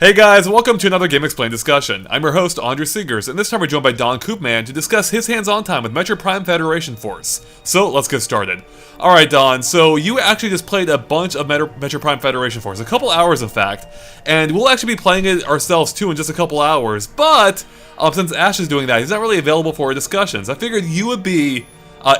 Hey guys, welcome to another Game Explained discussion. I'm your host, Andrew Seegers, and this time we're joined by Don Koopman to discuss his hands-on time with Metroid Prime Federation Force. So, let's get started. Alright Don, so you actually just played a bunch of Metroid Prime Federation Force, a couple hours in fact, and we'll actually be playing it ourselves too in just a couple hours, but since Ash is doing that, he's not really available for our discussions. I figured you would be,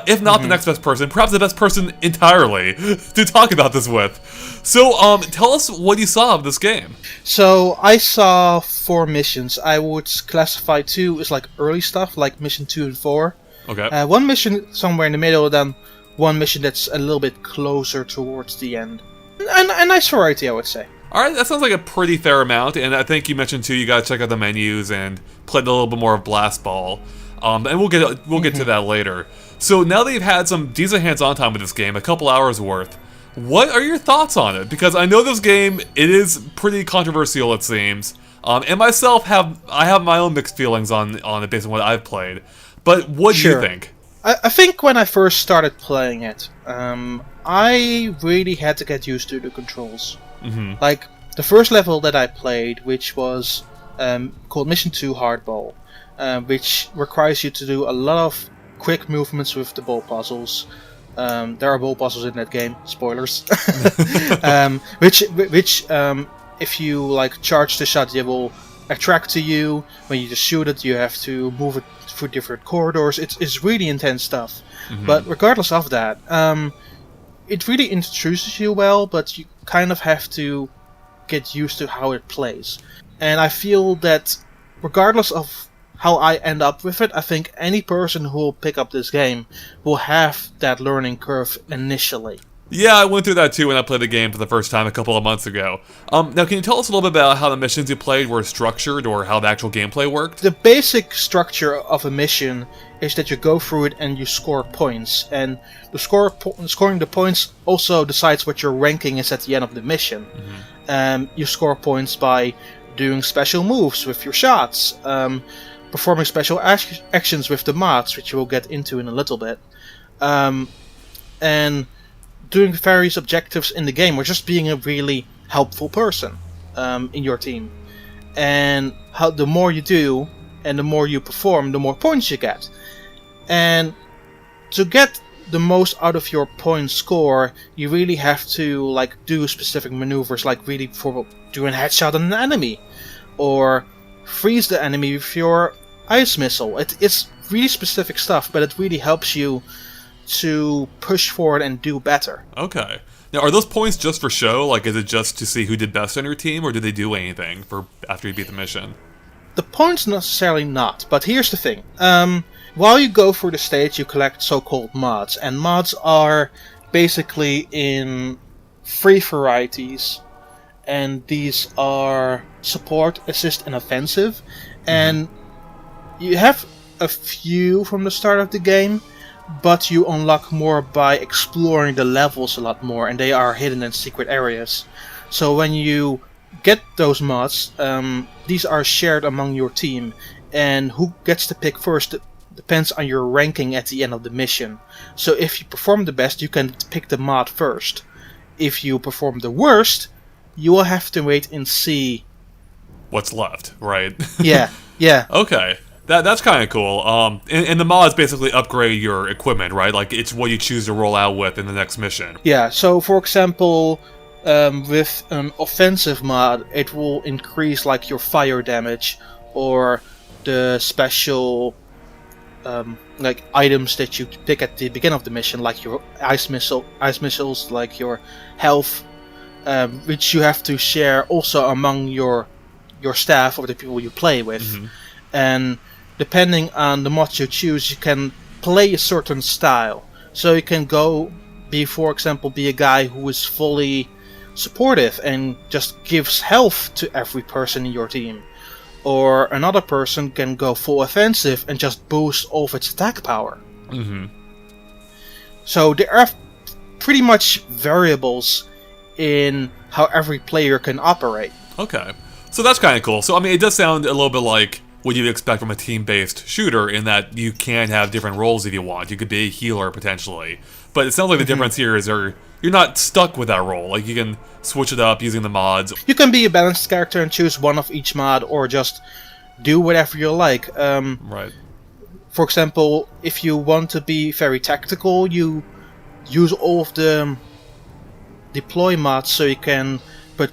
if not the next best person, perhaps the best person entirely to talk about this with. So, tell us what you saw of this game. So, I saw 4 missions. I would classify 2 as like early stuff, like mission 2 and 4. Okay. 1 mission somewhere in the middle, then 1 mission that's a little bit closer towards the end. A nice variety, I would say. Alright, that sounds like a pretty fair amount, and I think you mentioned too, you gotta check out the menus and play a little bit more of Blast Ball. And we'll get to that later. So now that you've had some decent hands-on time with this game, a couple hours worth, what are your thoughts on it? Because I know this game, it is pretty controversial, it seems. And myself, I have my own mixed feelings on it based on what I've played. But what do you think? I think when I first started playing it, I really had to get used to the controls. Like, the first level that I played, which was called Mission 2 Hardball, which requires you to do a lot of quick movements with the ball puzzles. There are ball puzzles in that game. Spoilers. Which if you like charge the shot, they will attract to you. When you just shoot it, you have to move it through different corridors. It's really intense stuff. But regardless of that, it really introduces you well. But you kind of have to get used to how it plays. And I feel that regardless of how I end up with it, I think any person who will pick up this game will have that learning curve initially. Yeah, I went through that too when I played the game for the first time a couple of months ago. Now, can you tell us a little bit about how the missions you played were structured, or how the actual gameplay worked? The basic structure of a mission is that you go through it and you score points. And scoring the points also decides what your ranking is at the end of the mission. You score points by doing special moves with your shots, performing special actions with the mods, which we'll get into in a little bit, and doing various objectives in the game, or just being a really helpful person in your team. And the more you do, and the more you perform, the more points you get. And to get the most out of your point score, you really have to like do specific maneuvers, like really do a headshot on an enemy, or freeze the enemy with your ice missile. It's really specific stuff, but it really helps you to push forward and do better. Okay. Now, are those points just for show? Like, is it just to see who did best on your team, or do they do anything for after you beat the mission? The points necessarily not, but here's the thing. While you go through the stage, you collect so-called mods, and mods are basically in 3 varieties. And these are support, assist, and offensive. And you have a few from the start of the game, but you unlock more by exploring the levels a lot more, and they are hidden in secret areas. So when you get those mods, these are shared among your team, and who gets to pick first depends on your ranking at the end of the mission. So if you perform the best, you can pick the mod first. If you perform the worst, you will have to wait and see what's left, right? Yeah. Okay, that's kind of cool. And the mods basically upgrade your equipment, right? Like, it's what you choose to roll out with in the next mission. Yeah, so for example, with an offensive mod, it will increase like your fire damage, or the special like items that you pick at the beginning of the mission, like your ice missiles, like your health, which you have to share also among your staff or the people you play with. And depending on the mod you choose, you can play a certain style. So you can for example, be a guy who is fully supportive and just gives health to every person in your team. Or another person can go full offensive and just boost all of its attack power. So there are pretty much variables in how every player can operate. Okay. So that's kind of cool. So, I mean, it does sound a little bit like what you'd expect from a team-based shooter, in that you can have different roles if you want. You could be a healer, potentially. But it sounds like the difference here is you're not stuck with that role. Like, you can switch it up using the mods. You can be a balanced character and choose one of each mod, or just do whatever you like. Right. For example, if you want to be very tactical, you use all of the deploy mods so you can put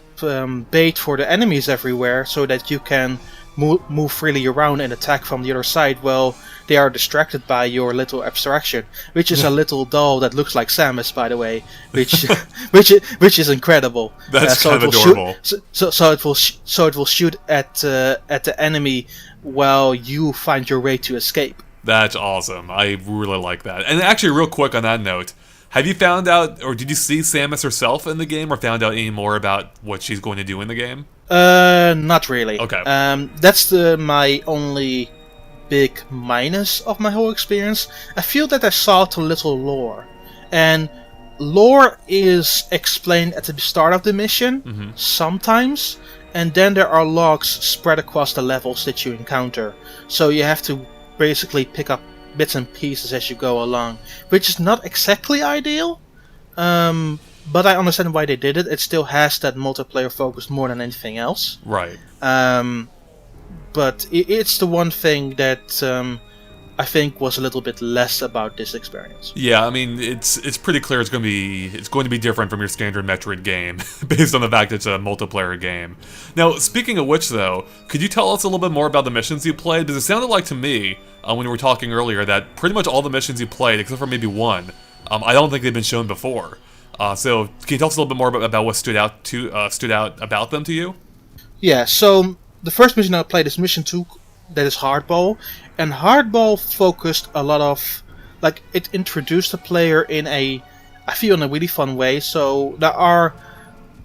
bait for the enemies everywhere, so that you can move freely around and attack from the other side while they are distracted by your little abstraction, which is a little doll that looks like Samus, by the way, which is incredible. That's kind of adorable. So it will shoot at the enemy while you find your way to escape. That's awesome. I really like that. And actually, real quick on that note, have you found out, or did you see Samus herself in the game, or found out any more about what she's going to do in the game? Not really. Okay. That's my only big minus of my whole experience. I feel that I saw too little lore. And lore is explained at the start of the mission, sometimes, and then there are logs spread across the levels that you encounter. So you have to basically pick up bits and pieces as you go along, which is not exactly ideal. But I understand why they did it. It still has that multiplayer focus more than anything else. Right. But it's the one thing that I think was a little bit less about this experience. Yeah, I mean, it's pretty clear it's going to be different from your standard Metroid game, based on the fact it's a multiplayer game. Now, speaking of which, though, could you tell us a little bit more about the missions you played? Because it sounded like to me, when we were talking earlier, that pretty much all the missions you played, except for maybe one, I don't think they've been shown before. So, can you tell us a little bit more about what stood out about them to you? Yeah. So the first mission I played is Mission 2, that is Hardball, and Hardball focused a lot of, like, it introduced the player in a really fun way. So there are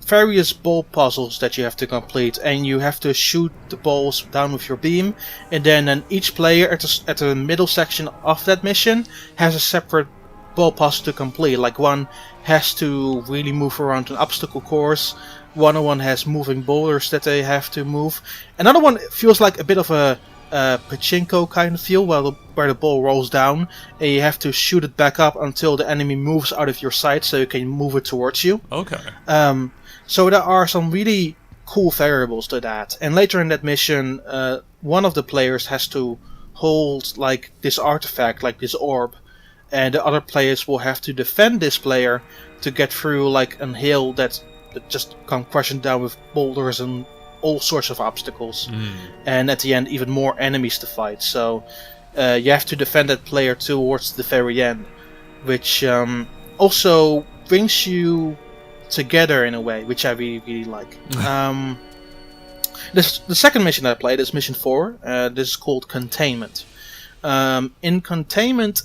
various ball puzzles that you have to complete, and you have to shoot the balls down with your beam, and then each player at the middle section of that mission has a separate ball puzzle to complete. Like, one has to really move around an obstacle course, one has moving boulders that they have to move, another one feels like a bit of a pachinko kind of feel, where the ball rolls down and you have to shoot it back up until the enemy moves out of your sight so you can move it towards you. Okay. So there are some really cool variables to that. And later in that mission, one of the players has to hold like this artifact, like this orb, and the other players will have to defend this player to get through like a hill that just come crashing down with boulders and all sorts of obstacles. And at the end, even more enemies to fight. So you have to defend that player towards the very end, which also brings you together in a way, which I really, really like. The second mission I played is Mission 4. This is called Containment. In Containment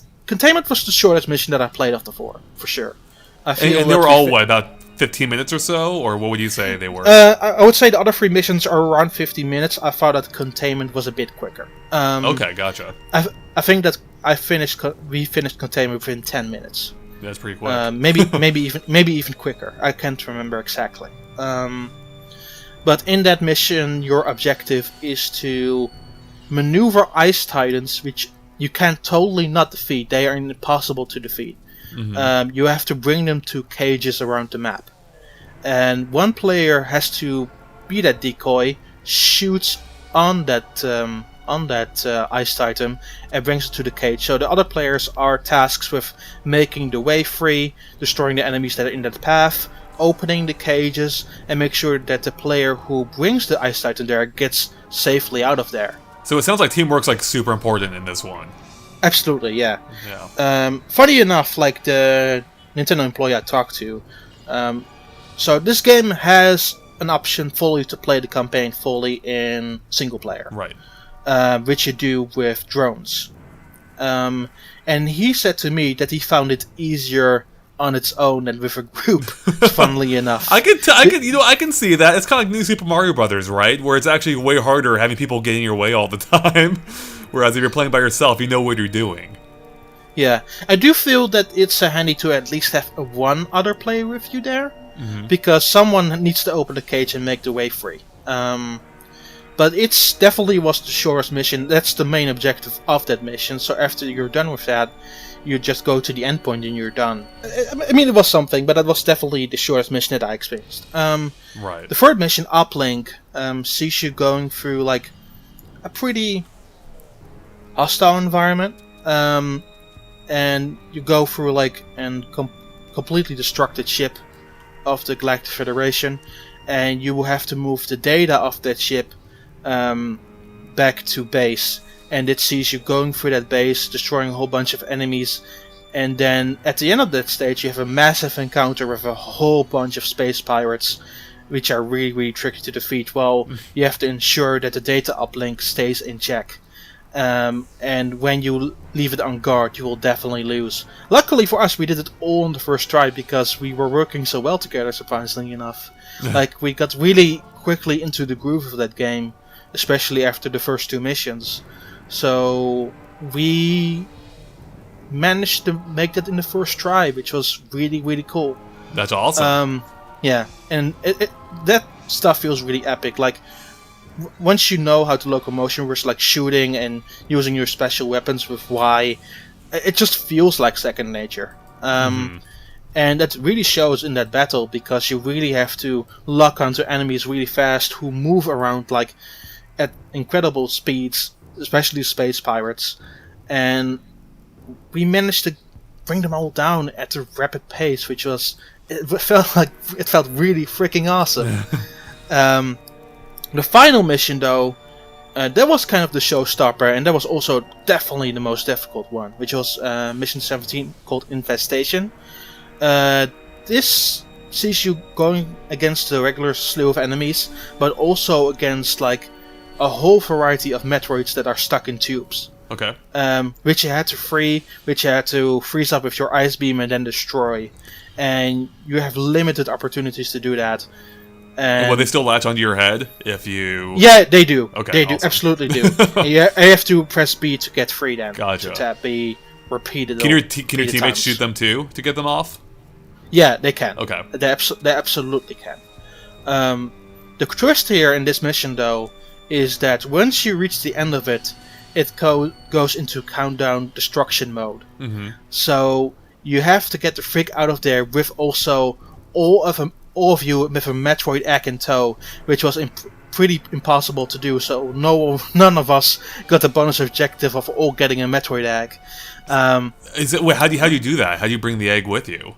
was the shortest mission that I played of the 4, for sure. And they were all, about 15 minutes or so? Or what would you say they were? I would say the other 3 missions are around 15 minutes. I thought that Containment was a bit quicker. Okay, gotcha. I think that we finished Containment within 10 minutes. That's pretty quick. Maybe even quicker. I can't remember exactly. But in that mission, your objective is to maneuver Ice Titans, which you can totally not defeat. They are impossible to defeat. You have to bring them to cages around the map. And one player has to be that decoy, shoots on that Ice Titan, and brings it to the cage. So the other players are tasked with making the way free, destroying the enemies that are in that path, opening the cages, and make sure that the player who brings the Ice Titan there gets safely out of there. So it sounds like teamwork's like super important in this one. Absolutely, yeah. Funny enough, like the Nintendo employee I talked to, so this game has an option fully to play the campaign fully in single player. Right. Which you do with drones. And he said to me that he found it easier on its own than with a group, funnily enough. I can see that. It's kind of like New Super Mario Brothers, right? Where it's actually way harder having people get in your way all the time. Whereas if you're playing by yourself, you know what you're doing. Yeah. I do feel that it's handy to at least have one other player with you there. Because someone needs to open the cage and make the way free. But it's definitely was the shortest mission. That's the main objective of that mission. So after you're done with that, you just go to the endpoint and you're done. I mean, it was something, but that was definitely the shortest mission that I experienced. Right. The third mission, Uplink, sees you going through like a pretty hostile environment, and you go through like a completely destructed ship of the Galactic Federation, and you will have to move the data of that ship back to base. And it sees you going through that base, destroying a whole bunch of enemies, and then at the end of that stage you have a massive encounter with a whole bunch of space pirates, which are really, really tricky to defeat. Well, you have to ensure that the data uplink stays in check. And when you leave it on guard, you will definitely lose. Luckily for us, we did it all on the first try because we were working so well together, surprisingly enough. Like, we got really quickly into the groove of that game, especially after the first 2 missions. So we managed to make that in the first try, which was really, really cool. That's awesome. Yeah, and that stuff feels really epic. Like, once you know how to locomotion, which like shooting and using your special weapons with Y, it just feels like second nature. And that really shows in that battle, because you really have to lock onto enemies really fast who move around like at incredible speeds, especially space pirates. And we managed to bring them all down at a rapid pace, which was it felt really freaking awesome. The final mission, though, that was kind of the showstopper, and that was also definitely the most difficult one, which was mission 17, called Infestation. This sees you going against the regular slew of enemies, but also against like a whole variety of Metroids that are stuck in tubes. Okay. Which you had to free, which you had to freeze up with your ice beam and then destroy. And you have limited opportunities to do that. And will they still latch onto your head if you... Yeah, they do. Okay, they awesome. do, absolutely do. I have to press B to get free then. Gotcha. To tap B repeatedly. Can your teammates shoot them too to get them off? Yeah, they can. Okay. They absolutely can. The twist here in this mission, though, is that once you reach the end of it, it goes into countdown destruction mode. So you have to get the frick out of there with also all of you with a Metroid egg in tow, which was pretty impossible to do. So none of us got the bonus objective of all getting a Metroid egg. How do you do that? How do you bring the egg with you?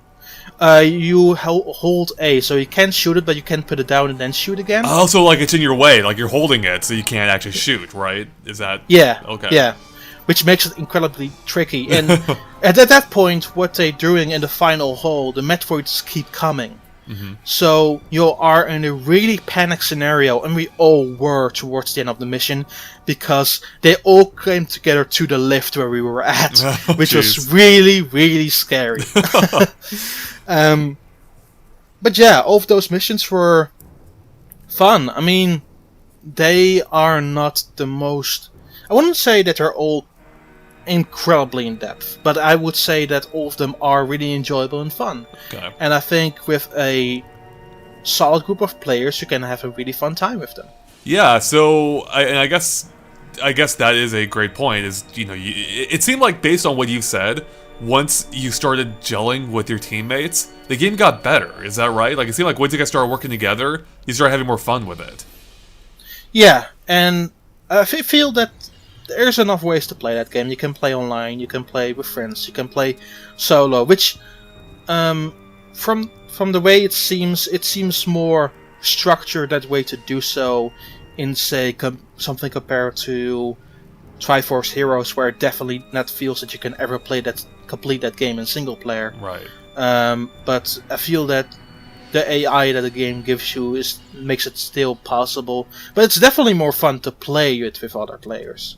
You hold A, so you can shoot it, but you can put it down and then shoot again. Oh, so like it's in your way, like you're holding it, so you can't actually shoot, right? Is that... Yeah. Okay. Yeah. Which makes it incredibly tricky. And at that point, what they're doing in the final hole, the Metroids keep coming. So you are in a really panic scenario, and we all were towards the end of the mission, because they all came together to the lift where we were at, which was really, really scary. But yeah, all of those missions were fun. I mean, they are not the most... I wouldn't say that they're all incredibly in depth, but I would say that all of them are really enjoyable and fun. Okay. And I think with a solid group of players, you can have a really fun time with them. Yeah. So I guess that is a great point. Is it seemed like, based on what you said, once you started gelling with your teammates, the game got better. Is that right? Like, it seemed like once you guys started working together, you started having more fun with it. Yeah, and I feel that there's enough ways to play that game. You can play online, you can play with friends, you can play solo, which from the way it seems more structured that way to do so in, say, something compared to Triforce Heroes, where it definitely not feels that you can ever complete that game in single player. Right. But I feel that the AI that the game gives you makes it still possible, but it's definitely more fun to play it with other players.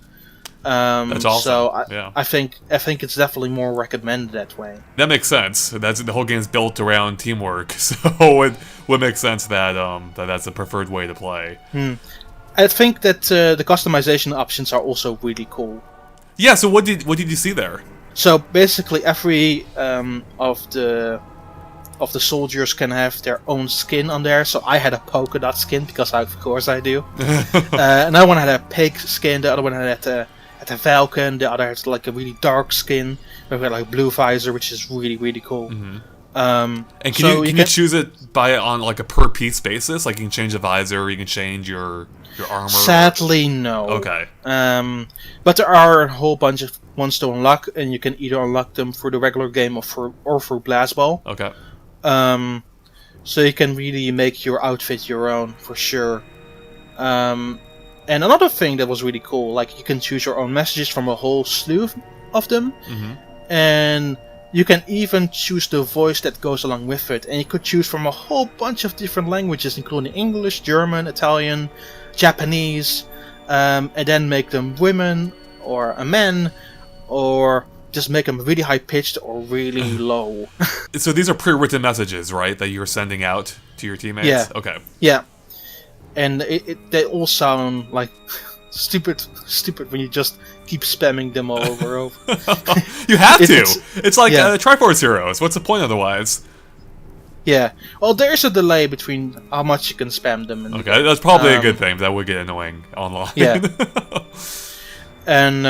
That's awesome. So yeah. I think it's definitely more recommended that way. That makes sense. The whole game's built around teamwork, so it would make sense that that's the preferred way to play. I think that the customization options are also really cool. Yeah. So what did you see there? So basically, every of the of the soldiers can have their own skin on there. So I had a polka dot skin because of course I do. Another one had a pig skin. The other one had a falcon. The other has like a really dark skin with like blue visor, which is really really cool. Mm-hmm. And can you choose it on like a per piece basis? Like you can change the visor, or you can change your armor. Sadly, no. Okay. But there are a whole bunch of ones to unlock, and you can either unlock them through the regular game or through Blast Ball. Okay. So you can really make your outfit your own for sure. And another thing that was really cool, like you can choose your own messages from a whole slew of them, and you can even choose the voice that goes along with it. And you could choose from a whole bunch of different languages, including English, German, Italian, Japanese, and then make them women or a man, or just make them really high pitched or really low. So these are pre-written messages, right, that you're sending out to your teammates? Yeah. Okay. Yeah. And they all sound like stupid when you just keep spamming them all over. You have to. It's like Triforce Heroes. What's the point otherwise? Yeah. Well, there's a delay between how much you can spam them. Okay, that's probably a good thing. That would get annoying online. Yeah. And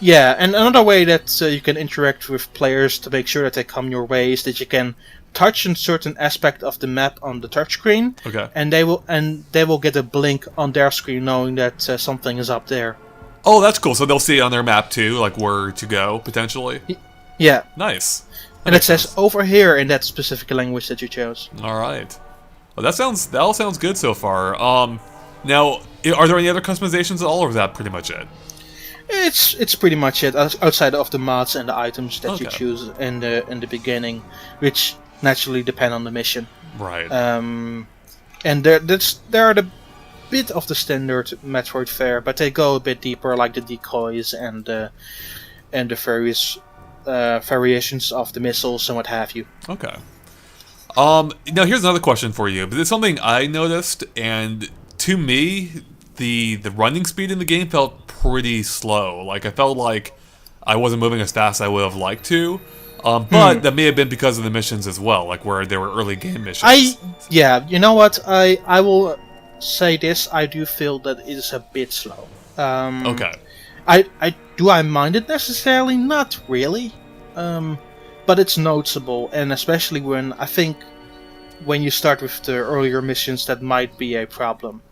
and another way that you can interact with players to make sure that they come your way is that you can touch a certain aspect of the map on the touchscreen, and they will get a blink on their screen, knowing that something is up there. Oh, that's cool. So they'll see it on their map too, like where to go potentially. Yeah. Nice. And it says over here in that specific language that you chose. All right. Well, that all sounds good so far. Now, are there any other customizations at all, or is that pretty much it? It's pretty much it, outside of the mods and the items that you choose in the beginning, which naturally depend on the mission. Right. And there are the bit of the standard Metroid fare, but they go a bit deeper, like the decoys and the various variations of the missiles and what have you. Okay. Now here's another question for you. But it's something I noticed, and to me, the running speed in the game felt pretty slow. Like I felt like I wasn't moving as fast as I would have liked to. But that may have been because of the missions as well, like where they were early game missions. You know what? I will say this. I do feel that it is a bit slow. Okay. Do I mind it necessarily? Not really. But it's noticeable, and especially when you start with the earlier missions, that might be a problem.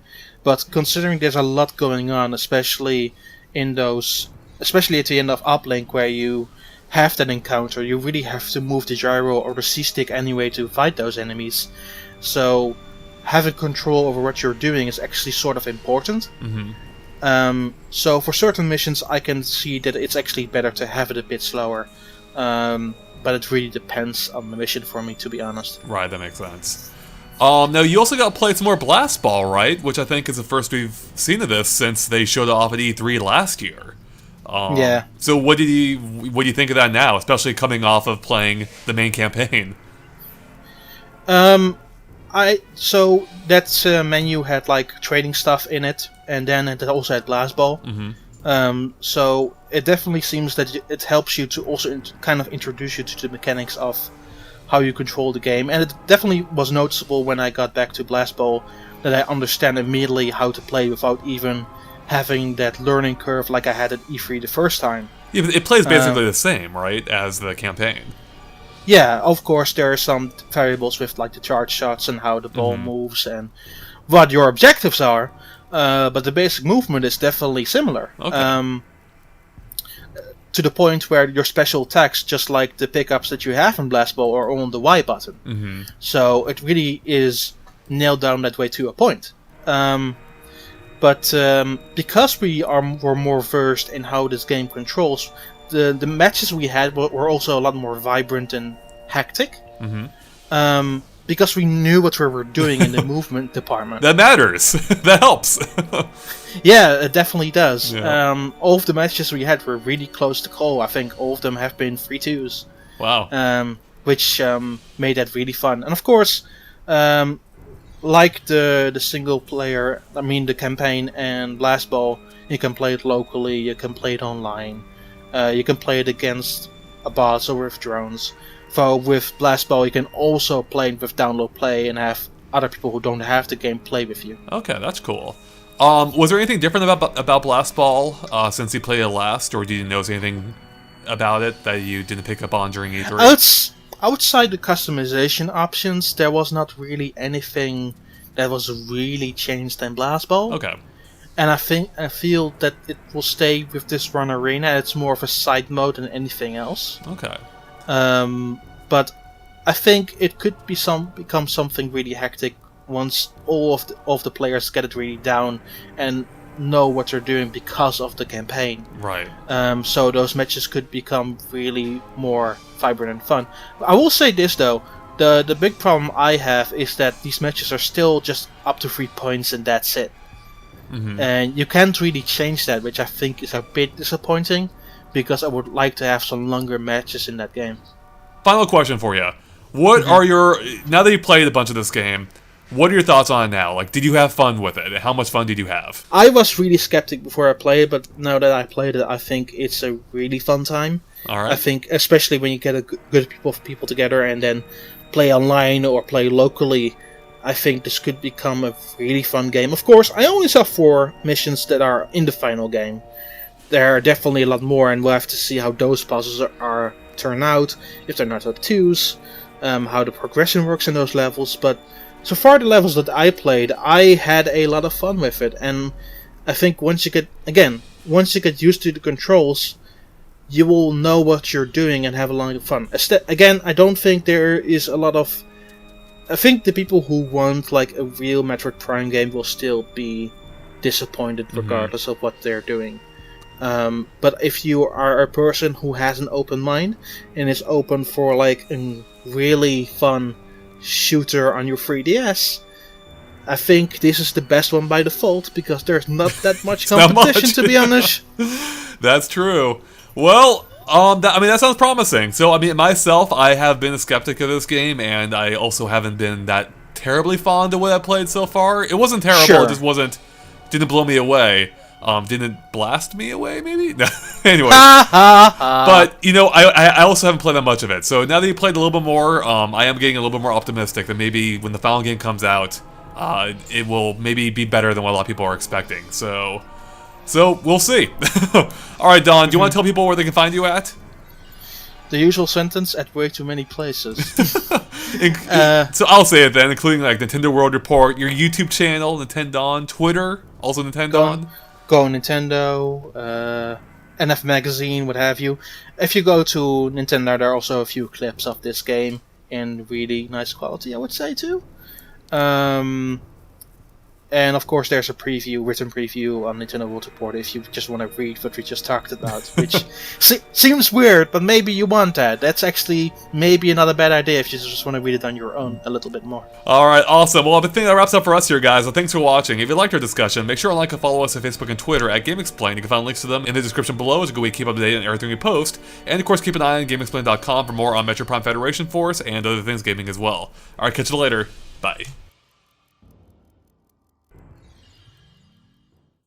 But considering there's a lot going on, especially at the end of Uplink, where you have that encounter, you really have to move the gyro or the C-stick anyway to fight those enemies. So having control over what you're doing is actually sort of important. So for certain missions, I can see that it's actually better to have it a bit slower. But it really depends on the mission for me, to be honest. Right, that makes sense. Now, you also got to play some more Blast Ball, right? Which I think is the first we've seen of this since they showed it off at E3 last year. Yeah. So what do you think of that now, especially coming off of playing the main campaign? So that menu had like trading stuff in it, and then it also had Blast Ball. So it definitely seems that it helps you to also kind of introduce you to the mechanics of how you control the game, and it definitely was noticeable when I got back to Blast Ball that I understand immediately how to play without even having that learning curve like I had at E3 the first time. Yeah, but it plays basically the same, right, as the campaign. Yeah, of course there are some variables with like the charge shots and how the ball moves and what your objectives are, but the basic movement is definitely similar. Okay. To the point where your special attacks, just like the pickups that you have in Blast Ball, are on the Y button. So it really is nailed down that way to a point. But because we were more versed in how this game controls, the matches we had were also a lot more vibrant and hectic. Because we knew what we were doing in the movement department. That matters. That helps. Yeah, it definitely does. Yeah. All of the matches we had were really close to call. I think all of them have been 3-2s. Wow. Which made that really fun. And of course, like the single player, the campaign and Blast Ball, you can play it locally, you can play it online, you can play it against a boss or with drones. Though with Blast Ball, you can also play it with download play and have other people who don't have the game play with you. Okay, that's cool. Was there anything different about Blast Ball since you played it last, or did you notice anything about it that you didn't pick up on during E3? Outside the customization options, there was not really anything that was really changed in Blast Ball. Okay. And I feel that it will stay with this Run Arena. It's more of a side mode than anything else. Okay. But I think it could become something really hectic once all of the players get it really down and know what they're doing because of the campaign. Right. So those matches could become really more vibrant and fun. I will say this though, the big problem I have is that these matches are still just up to 3 points and that's it. Mm-hmm. And you can't really change that, which I think is a bit disappointing, because I would like to have some longer matches in that game. Final question for you. What are your... Now that you played a bunch of this game, what are your thoughts on it now? Like, did you have fun with it? How much fun did you have? I was really skeptic before I played it, but now that I played it, I think it's a really fun time. All right. I think, especially when you get a good people together and then play online or play locally, I think this could become a really fun game. Of course, I only saw 4 missions that are in the final game. There are definitely a lot more, and we'll have to see how those puzzles turn out, if they're not up-twos, how the progression works in those levels. But so far, the levels that I played, I had a lot of fun with it, and I think once you get used to the controls, you will know what you're doing and have a lot of fun. Again, I don't think there is a lot of... I think the people who want like a real Metroid Prime game will still be disappointed regardless of what they're doing. But if you are a person who has an open mind and is open for like a really fun shooter on your 3DS, I think this is the best one by default, because there's not that much competition, to be honest. That's true. Well, that sounds promising. So, I mean, myself, I have been a skeptic of this game, and I also haven't been that terribly fond of what I played so far. It wasn't terrible, Sure. It just didn't blow me away. Didn't blast me away, maybe? Anyway. But, you know, I also haven't played that much of it. So now that you played a little bit more, I am getting a little bit more optimistic that maybe when the final game comes out, it will maybe be better than what a lot of people are expecting. So we'll see. Alright, Don, do you want to tell people where they can find you at? The usual sentence, at way too many places. So I'll say it then, including like Nintendo World Report, your YouTube channel, Nintendaan, Twitter, also Nintendaan. Go Nintendo, NF Magazine, what have you. If you go to Nintendo, there are also a few clips of this game in really nice quality, I would say, too. And of course there's a written preview on Nintendo World Report if you just want to read what we just talked about, which seems weird, but maybe you want that. That's actually maybe not a bad idea if you just want to read it on your own a little bit more. Alright, awesome. Well, I think that wraps up for us here, guys. So thanks for watching. If you liked our discussion, make sure to like and follow us on Facebook and Twitter at GameXplain. You can find links to them in the description below as a good way to keep up to date on everything we post. And of course, keep an eye on GameXplain.com for more on Metroid Prime Federation Force and other things gaming as well. Alright, catch you later. Bye.